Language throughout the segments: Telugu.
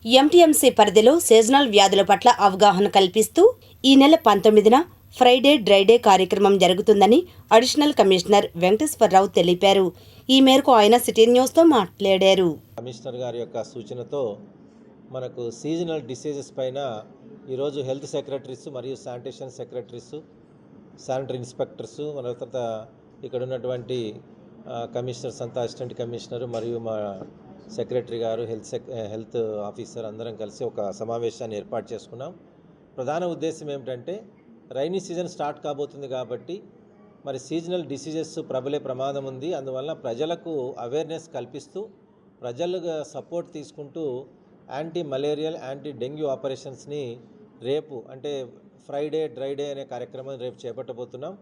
ఎంటీఎంసీ పరిధిలో సీజనల్ వ్యాధుల పట్ల అవగాహన కల్పిస్తూ ఈ నెల 19న ఫ్రైడే డ్రైడే కార్యక్రమం జరుగుతుందని అడిషనల్ కమిషనర్ వెంకటేశ్వరరావు తెలిపారు. ఈ మేరకు ఆయన సిటీ న్యూస్తో మాట్లాడారు. కమిషనర్ గారి యొక్క సూచనతో మనకు సీజనల్ డిసీజెస్ పైన ఈరోజు హెల్త్ సెక్రటరీస్ మరియు శానిటేషన్ సెక్రటరీస్, శానిటరీ ఇన్స్పెక్టర్స్, మన తర్వాత ఇక్కడ ఉన్నటువంటి కమిషనర్స్ అంతా, అసిస్టెంట్ కమిషనర్ మరియు మా సెక్రటరీ గారు, హెల్త్ ఆఫీసర్ అందరం కలిసి ఒక సమావేశాన్ని ఏర్పాటు చేసుకున్నాం. ప్రధాన ఉద్దేశం ఏమిటంటే రైనీ సీజన్ స్టార్ట్ కాబోతుంది కాబట్టి మరి సీజనల్ డిసీజెస్ ప్రబలే ప్రమాదం ఉంది. అందువల్ల ప్రజలకు అవేర్నెస్ కల్పిస్తూ ప్రజలుగా సపోర్ట్ తీసుకుంటూ యాంటీ మలేరియల్, యాంటీ డెంగ్యూ ఆపరేషన్స్ని రేపు అంటే ఫ్రైడే డ్రైడే అనే కార్యక్రమం రేపు చేపట్టబోతున్నాం.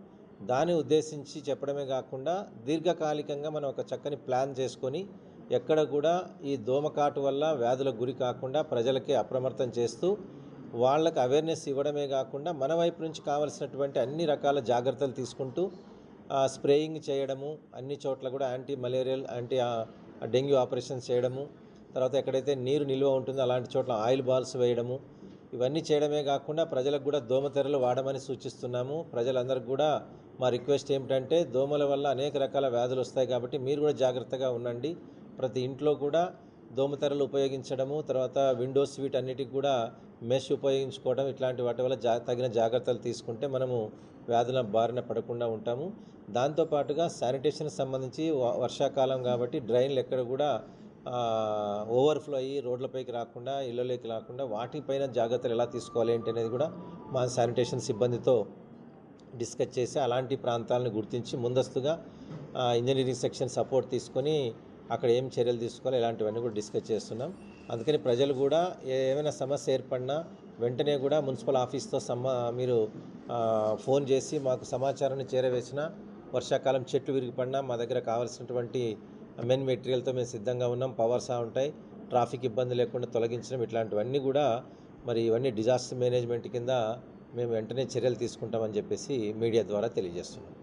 దాన్ని ఉద్దేశించి చెప్పడమే కాకుండా దీర్ఘకాలికంగా మనం ఒక చక్కని ప్లాన్ చేసుకొని ఎక్కడ కూడా ఈ దోమకాటు వల్ల వ్యాధులకు గురి కాకుండా ప్రజలకి అప్రమత్తం చేస్తూ వాళ్ళకి అవేర్నెస్ ఇవ్వడమే కాకుండా మన వైపు నుంచి కావలసినటువంటి అన్ని రకాల జాగ్రత్తలు తీసుకుంటూ స్ప్రేయింగ్ చేయడము, అన్ని చోట్ల కూడా anti malarial, anti dengue operations చేయడము, తర్వాత ఎక్కడైతే నీరు నిల్వ ఉంటుందో అలాంటి చోట్ల ఆయిల్ బాల్స్ వేయడము, ఇవన్నీ చేయడమే కాకుండా ప్రజలకు కూడా దోమతెరలు వాడమని సూచిస్తున్నాము. ప్రజలందరికీ కూడా మా రిక్వెస్ట్ ఏమిటంటే దోమల వల్ల అనేక రకాల వ్యాధులు వస్తాయి కాబట్టి మీరు కూడా జాగ్రత్తగా ఉండండి. ప్రతి ఇంట్లో కూడా దోమతెరలు ఉపయోగించడము, తర్వాత విండోస్ వీటన్నిటికి కూడా మెష్ ఉపయోగించుకోవడం, ఇట్లాంటి వాటి వల్ల తగిన జాగ్రత్తలు తీసుకుంటే మనము వ్యాధుల బారిన పడకుండా ఉంటాము. దాంతోపాటుగా శానిటేషన్కి సంబంధించి వర్షాకాలం కాబట్టి డ్రైన్లు ఎక్కడ కూడా ఓవర్ఫ్లో అయ్యి రోడ్లపైకి రాకుండా, ఇళ్ళలోకి రాకుండా వాటిపైన జాగ్రత్తలు ఎలా తీసుకోవాలి ఏంటి అనేది కూడా మా శానిటేషన్ సిబ్బందితో డిస్కస్ చేసి అలాంటి ప్రాంతాలను గుర్తించి ముందస్తుగా ఇంజనీరింగ్ సెక్షన్ సపోర్ట్ తీసుకొని అక్కడ ఏం చర్యలు తీసుకోవాలి ఇలాంటివన్నీ కూడా డిస్కస్ చేస్తున్నాం. అందుకని ప్రజలు కూడా ఏమైనా సమస్య ఏర్పడినా వెంటనే కూడా మున్సిపల్ ఆఫీస్తో మీరు ఫోన్ చేసి మాకు సమాచారాన్ని చేరవేసిన, వర్షాకాలం చెట్లు విరిగిపడినా మా దగ్గర కావాల్సినటువంటి మెయిన్ మెటీరియల్తో మేము సిద్ధంగా ఉన్నాం. పవర్స్ ఉంటాయి, ట్రాఫిక్ ఇబ్బంది లేకుండా తొలగించడం, ఇట్లాంటివన్నీ కూడా మరి ఇవన్నీ డిజాస్టర్ మేనేజ్మెంట్ కింద మేము వెంటనే చర్యలు తీసుకుంటామని చెప్పేసి మీడియా ద్వారా తెలియజేస్తున్నాం.